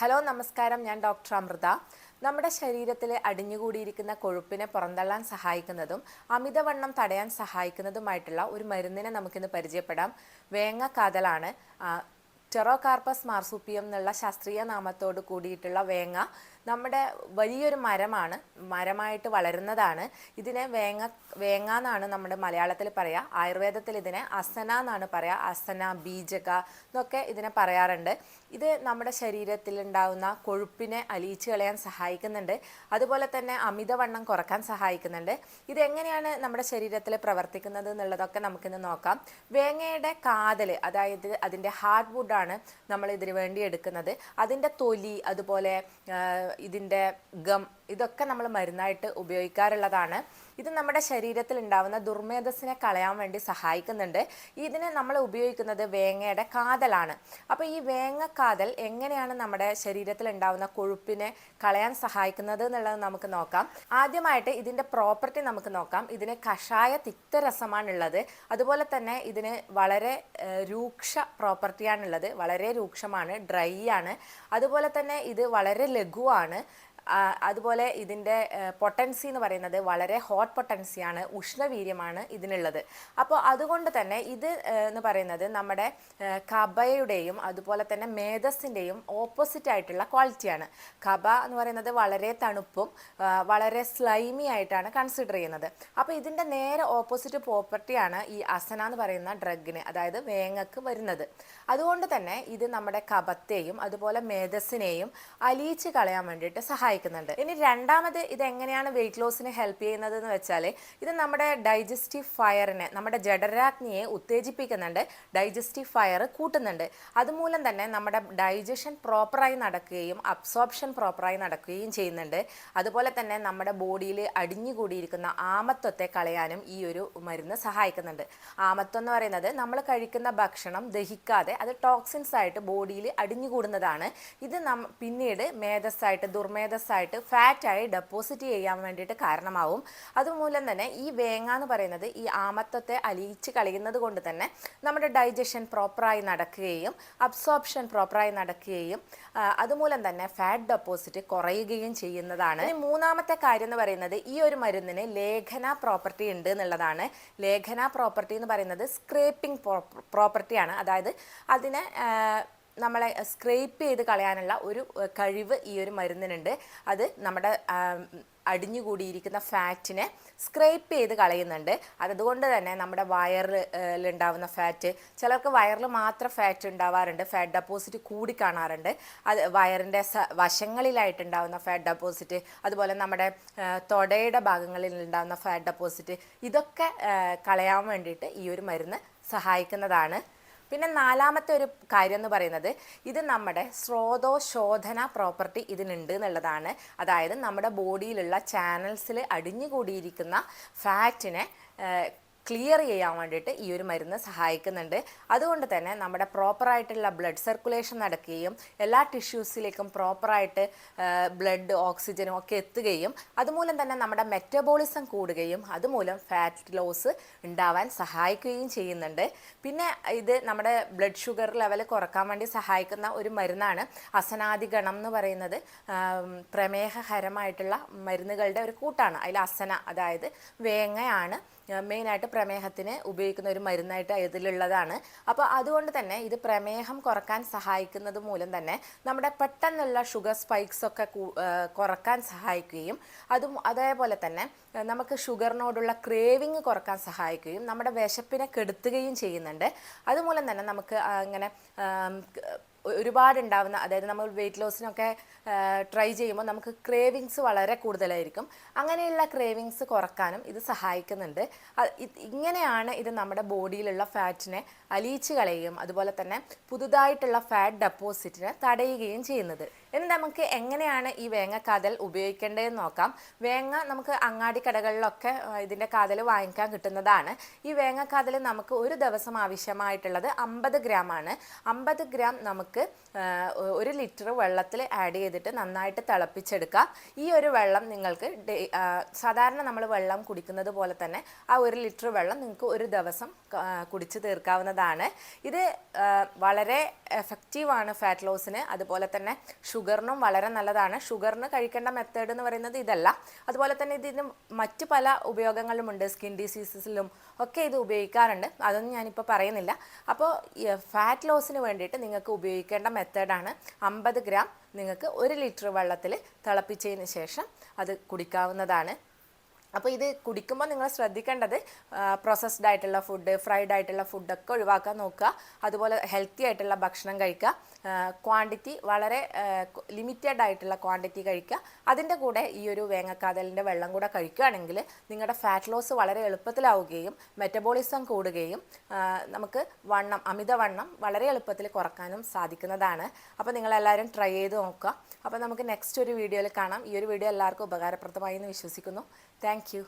Hello നമസ്കാരം, ഞാൻ doctor Amrita. നമ്മുടെ ശരീരത്തിൽ അടിഞ്ഞുകൂടിയിരിക്കുന്ന കൊഴുപ്പിനെ പുറന്തള്ളാൻ സഹായിക്കുന്നതും അമിതവണ്ണം തടയാൻ സഹായിക്കുന്നതുമായിട്ടുള്ള ഒരു മരുന്നിനെ നമുക്കിന്ന് പരിചയപ്പെടാം. വേങ്ങക്കാതലാണ്. ടെറോകാർപ്പസ് മാർസുപ്പിയം എന്നുള്ള ശാസ്ത്രീയ നാമത്തോട് കൂടിയിട്ടുള്ള വേങ്ങ നമ്മുടെ വലിയൊരു മരമായിട്ട് വളരുന്നതാണ്. ഇതിനെ വേങ്ങ എന്നാണ് നമ്മുടെ മലയാളത്തിൽ പറയുക. ആയുർവേദത്തിൽ ഇതിനെ അസന എന്നാണ് പറയുക. അസന, ബീജക എന്നൊക്കെ ഇതിനെ പറയാറുണ്ട്. ഇത് നമ്മുടെ ശരീരത്തിൽ ഉണ്ടാകുന്ന കൊഴുപ്പിനെ അലിയിച്ച് കളയാൻ സഹായിക്കുന്നുണ്ട്. അതുപോലെ തന്നെ അമിതവണ്ണം കുറക്കാൻ സഹായിക്കുന്നുണ്ട്. ഇതെങ്ങനെയാണ് നമ്മുടെ ശരീരത്തിൽ പ്രവർത്തിക്കുന്നത് എന്നുള്ളതൊക്കെ നമുക്കിന്ന് നോക്കാം. വേങ്ങയുടെ കാതൽ, അതായത് അതിൻ്റെ ഹാർഡ് വുഡാണ് നമ്മൾ ഇതിനു വേണ്ടി എടുക്കുന്നത്. അതിൻ്റെ തൊലി, അതുപോലെ ഇതിൻ്റെ ഗം, ഇതൊക്കെ നമ്മൾ മരുന്നായിട്ട് ഉപയോഗിക്കാറുള്ളതാണ്. ഇത് നമ്മുടെ ശരീരത്തിൽ ഉണ്ടാവുന്ന ദുർമേധസ്സിനെ കളയാൻ വേണ്ടി സഹായിക്കുന്നുണ്ട്. ഇതിന് നമ്മൾ ഉപയോഗിക്കുന്നത് വേങ്ങയുടെ കാതലാണ്. അപ്പോൾ ഈ വേങ്ങക്കാതൽ എങ്ങനെയാണ് നമ്മുടെ ശരീരത്തിൽ ഉണ്ടാവുന്ന കൊഴുപ്പിനെ കളയാൻ സഹായിക്കുന്നത് എന്നുള്ളത് നമുക്ക് നോക്കാം. ആദ്യമായിട്ട് ഇതിൻ്റെ പ്രോപ്പർട്ടി നമുക്ക് നോക്കാം. ഇതിന് കഷായ തിക്തരസമാണുള്ളത്. അതുപോലെ തന്നെ ഇതിന് വളരെ രൂക്ഷ പ്രോപ്പർട്ടിയാണുള്ളത്. വളരെ രൂക്ഷമാണ്, ഡ്രൈ ആണ്. അതുപോലെ തന്നെ ഇത് വളരെ ലഘുവാണ്. അതുപോലെ ഇതിൻ്റെ പൊട്ടൻസി എന്ന് വളരെ ഹോട്ട് പൊട്ടൻസിയാണ്, ഉഷ്ണവീര്യമാണ് ഇതിനുള്ളത്. അപ്പോൾ അതുകൊണ്ട് തന്നെ ഇത് എന്ന് പറയുന്നത് നമ്മുടെ കബയുടെയും അതുപോലെ തന്നെ മേധസ്സിൻ്റെയും ഓപ്പോസിറ്റ് ആയിട്ടുള്ള ക്വാളിറ്റിയാണ്. കബ എന്ന് പറയുന്നത് വളരെ തണുപ്പും വളരെ സ്ലൈമി ആയിട്ടാണ് കൺസിഡർ ചെയ്യുന്നത്. അപ്പോൾ ഇതിൻ്റെ നേരെ ഓപ്പോസിറ്റ് പ്രോപ്പർട്ടിയാണ് ഈ അസന എന്ന് പറയുന്ന ഡ്രഗിന്, അതായത് വേങ്ങക്ക് വരുന്നത്. അതുകൊണ്ട് തന്നെ ഇത് നമ്മുടെ കബത്തെയും അതുപോലെ മേധസ്സിനെയും അലിയിച്ച് കളയാൻ വേണ്ടിയിട്ട് സഹായിക്കുന്നുണ്ട്. ഇനി രണ്ടാമത്, ഇത് എങ്ങനെയാണ് വെയിറ്റ് ലോസിന് ഹെൽപ്പ് ചെയ്യുന്നത് എന്ന് വെച്ചാൽ, ഇത് നമ്മുടെ ഡൈജസ്റ്റീവ് ഫയറിനെ, നമ്മുടെ ജഠരാഗ്നിയെ ഉത്തേജിപ്പിക്കുന്നുണ്ട്. Digestive fire കൂട്ടുന്നുണ്ട്. അതുമൂലം തന്നെ നമ്മുടെ ഡൈജഷൻ പ്രോപ്പറായി നടക്കുകയും അബ്സോർപ്ഷൻ പ്രോപ്പറായി നടക്കുകയും ചെയ്യുന്നുണ്ട്. അതുപോലെ തന്നെ നമ്മുടെ ബോഡിയിൽ അടിഞ്ഞുകൂടിയിരിക്കുന്ന ആമത്വത്തെ കളയാനും ഈ ഒരു മരുന്ന് സഹായിക്കുന്നുണ്ട്. ആമത്വം എന്ന് പറയുന്നത് നമ്മൾ കഴിക്കുന്ന ഭക്ഷണം ദഹിക്കാതെ അത് ടോക്സിൻസ് ആയിട്ട് ബോഡിയിൽ അടിഞ്ഞുകൂടുന്നതാണ്. ഇത് പിന്നീട് മേധസ്സായിട്ട്, ദുർമേധസ്സായിട്ട്, ഫാറ്റായി ഡെപ്പോസിറ്റ് ചെയ്യാൻ വേണ്ടിയിട്ട് കാരണമാവും. അതുമൂലം തന്നെ ഈ വേങ്ങ എന്ന് പറയുന്നത് ഈ ആമത്വത്തെ അലിയിച്ച് കളയുന്നത് കൊണ്ട് തന്നെ നമ്മുടെ ഡൈജഷൻ പ്രോപ്പറായി നടക്കുകയും അബ്സോർപ്ഷൻ പ്രോപ്പറായി നടക്കുകയും അതുമൂലം തന്നെ ഫാറ്റ് ഡെപ്പോസിറ്റ് കുറയുകയും ചെയ്യുന്നതാണ്. ഇനി മൂന്നാമത്തെ കാര്യം എന്ന് പറയുന്നത്, ഈ ഒരു മരുന്നിന് ലേഖന പ്രോപ്പർട്ടി ഉണ്ട് എന്നുള്ളതാണ്. ലേഖന പ്രോപ്പർട്ടി എന്ന് പറയുന്നത് സ്ക്രേപ്പിംഗ് പ്രോപ്പർട്ടിയാണ്. അതായത് അതിനെ നമ്മളെ സ്ക്രേപ്പ് ചെയ്ത് കളയാനുള്ള ഒരു കഴിവ് ഈ ഒരു മരുന്നിനുണ്ട്. അത് നമ്മുടെ അടിഞ്ഞുകൂടിയിരിക്കുന്ന ഫാറ്റിനെ സ്ക്രേപ്പ് ചെയ്ത് കളയുന്നുണ്ട്. അതുകൊണ്ട് തന്നെ നമ്മുടെ വയറിലുണ്ടാവുന്ന ഫാറ്റ്, ചിലർക്ക് വയറിൽ മാത്രം ഫാറ്റ് ഉണ്ടാവാറുണ്ട്, ഫാറ്റ് ഡെപ്പോസിറ്റ് കൂടി കാണാറുണ്ട്. അത് വയറിൻ്റെ വശങ്ങളിലായിട്ടുണ്ടാവുന്ന ഫാറ്റ് ഡെപ്പോസിറ്റ്, അതുപോലെ നമ്മുടെ തൊടയുടെ ഭാഗങ്ങളിൽ ഉണ്ടാവുന്ന ഫാറ്റ് ഡെപ്പോസിറ്റ്, ഇതൊക്കെ കളയാൻ വേണ്ടിയിട്ട് ഈ ഒരു മരുന്ന് സഹായിക്കുന്നതാണ്. പിന്നെ നാലാമത്തെ ഒരു കാര്യം എന്ന് പറയുന്നത്, ഇത് നമ്മുടെ സ്രോതോശോധന പ്രോപ്പർട്ടി ഇതിനുണ്ട് എന്നുള്ളതാണ്. അതായത് നമ്മുടെ ബോഡിയിലുള്ള ചാനൽസിൽ അടിഞ്ഞുകൂടിയിരിക്കുന്ന ഫാറ്റിനെ ക്ലിയർ ചെയ്യാൻ വേണ്ടിയിട്ട് ഈ ഒരു മരുന്ന് സഹായിക്കുന്നുണ്ട്. അതുകൊണ്ട് തന്നെ നമ്മുടെ പ്രോപ്പറായിട്ടുള്ള ബ്ലഡ് സർക്കുലേഷൻ നടക്കുകയും എല്ലാ ടിഷ്യൂസിലേക്കും പ്രോപ്പറായിട്ട് ബ്ലഡ്, ഓക്സിജനും ഒക്കെ എത്തുകയും അതുമൂലം തന്നെ നമ്മുടെ മെറ്റബോളിസം കൂടുകയും അതുമൂലം ഫാറ്റ് ലോസ് ഉണ്ടാവാൻ സഹായിക്കുകയും ചെയ്യുന്നുണ്ട്. പിന്നെ ഇത് നമ്മുടെ ബ്ലഡ് ഷുഗർ ലെവൽ കുറക്കാൻ വേണ്ടി സഹായിക്കുന്ന ഒരു മരുന്നാണ്. അസനാദിഗണം എന്ന് പറയുന്നത് പ്രമേഹകരമായിട്ടുള്ള മരുന്നുകളുടെ ഒരു കൂട്ടാണ്. അതിൽ അസന, അതായത് വേങ്ങയാണ് മെയിനായിട്ട് പ്രമേഹത്തിന് ഉപയോഗിക്കുന്ന ഒരു മരുന്നായിട്ട് ഇതിലുള്ളതാണ്. അപ്പോൾ അതുകൊണ്ട് തന്നെ ഇത് പ്രമേഹം കുറക്കാൻ സഹായിക്കുന്നത് മൂലം തന്നെ നമ്മുടെ പെട്ടെന്നുള്ള ഷുഗർ സ്പൈക്സ് ഒക്കെ കുറക്കാൻ സഹായിക്കുകയും അതേപോലെ തന്നെ നമുക്ക് ഷുഗറിനോടുള്ള ക്രേവിങ് കുറക്കാൻ സഹായിക്കുകയും നമ്മുടെ വിശപ്പിനെ കെടുത്തുകയും ചെയ്യുന്നുണ്ട്. അതുമൂലം തന്നെ നമുക്ക് അങ്ങനെ ഒരുപാടുണ്ടാവുന്ന, അതായത് നമ്മൾ വെയിറ്റ് ലോസിനൊക്കെ ട്രൈ ചെയ്യുമ്പോൾ നമുക്ക് ക്രേവിങ്സ് വളരെ കൂടുതലായിരിക്കും. അങ്ങനെയുള്ള ക്രേവിങ്സ് കുറക്കാനും ഇത് സഹായിക്കുന്നുണ്ട്. ഇങ്ങനെയാണ് ഇത് നമ്മുടെ ബോഡിയിലുള്ള ഫാറ്റിനെ അലിയിച്ച് കളയുകയും അതുപോലെ തന്നെ പുതുതായിട്ടുള്ള ഫാറ്റ് ഡെപ്പോസിറ്റിനെ തടയുകയും ചെയ്യുന്നത്. ഇനി നമുക്ക് എങ്ങനെയാണ് ഈ വേങ്ങക്കാതൽ ഉപയോഗിക്കേണ്ടതെന്ന് നോക്കാം. വേങ്ങ നമുക്ക് അങ്ങാടി കടകളിലൊക്കെ ഇതിൻ്റെ കാതൽ വാങ്ങിക്കാൻ കിട്ടുന്നതാണ്. ഈ വേങ്ങക്കാതൽ നമുക്ക് ഒരു ദിവസം ആവശ്യമായിട്ടുള്ളത് 50 ഗ്രാം ആണ്. 50 ഗ്രാം നമുക്ക് 1 ലിറ്റർ വെള്ളത്തിൽ ആഡ് ചെയ്തിട്ട് നന്നായിട്ട് തിളപ്പിച്ചെടുക്കുക. ഈ ഒരു വെള്ളം നിങ്ങൾക്ക് സാധാരണ നമ്മൾ വെള്ളം കുടിക്കുന്നത് പോലെ തന്നെ ആ 1 ലിറ്റർ വെള്ളം നിങ്ങൾക്ക് ഒരു ദിവസം കുടിച്ച് തീർക്കാവുന്നതാണ്. ഇത് വളരെ എഫക്റ്റീവാണ് ഫാറ്റ് ലോസിന്. അതുപോലെ തന്നെ ഷുഗർ ഷുഗറിനും വളരെ നല്ലതാണ്. ഷുഗറിന് കഴിക്കേണ്ട മെത്തേഡ് എന്ന് പറയുന്നത് ഇതല്ല. അതുപോലെ തന്നെ ഇതിന് മറ്റ് പല ഉപയോഗങ്ങളുമുണ്ട്. സ്കിൻ ഡിസീസസിലും ഒക്കെ ഇത് ഉപയോഗിക്കാറുണ്ട്. അതൊന്നും ഞാനിപ്പോൾ പറയുന്നില്ല. അപ്പോൾ ഫാറ്റ് ലോസിന് വേണ്ടിയിട്ട് നിങ്ങൾക്ക് ഉപയോഗിക്കേണ്ട മെത്തേഡാണ് 50 ഗ്രാം നിങ്ങൾക്ക് 1 ലിറ്റർ വെള്ളത്തിൽ തിളപ്പിച്ചതിന് ശേഷം അത് കുടിക്കാവുന്നതാണ്. അപ്പോൾ ഇത് കുടിക്കുമ്പോൾ നിങ്ങൾ ശ്രദ്ധിക്കേണ്ടത് പ്രോസസ്ഡ് ആയിട്ടുള്ള ഫുഡ്, ഫ്രൈഡ് ആയിട്ടുള്ള ഫുഡൊക്കെ ഒഴിവാക്കാൻ നോക്കുക. അതുപോലെ ഹെൽത്തി ആയിട്ടുള്ള ഭക്ഷണം കഴിക്കുക. ക്വാണ്ടിറ്റി വളരെ ലിമിറ്റഡ് ആയിട്ടുള്ള ക്വാണ്ടിറ്റി കഴിക്കുക. അതിൻ്റെ കൂടെ ഈ ഒരു വേങ്ങക്കാതലിൻ്റെ വെള്ളം കൂടെ കഴിക്കുകയാണെങ്കിൽ നിങ്ങളുടെ ഫാറ്റ് ലോസ് വളരെ എളുപ്പത്തിലാവുകയും മെറ്റബോളിസം കൂടുകയും നമുക്ക് അമിതവണ്ണം വളരെ എളുപ്പത്തിൽ കുറക്കാനും സാധിക്കുന്നതാണ്. അപ്പോൾ നിങ്ങളെല്ലാവരും ട്രൈ ചെയ്ത് നോക്കുക. അപ്പോൾ നമുക്ക് നെക്സ്റ്റ് ഒരു വീഡിയോയിൽ കാണാം. ഈ ഒരു വീഡിയോ എല്ലാവർക്കും ഉപകാരപ്രദമായി എന്ന് വിശ്വസിക്കുന്നു. Thank you.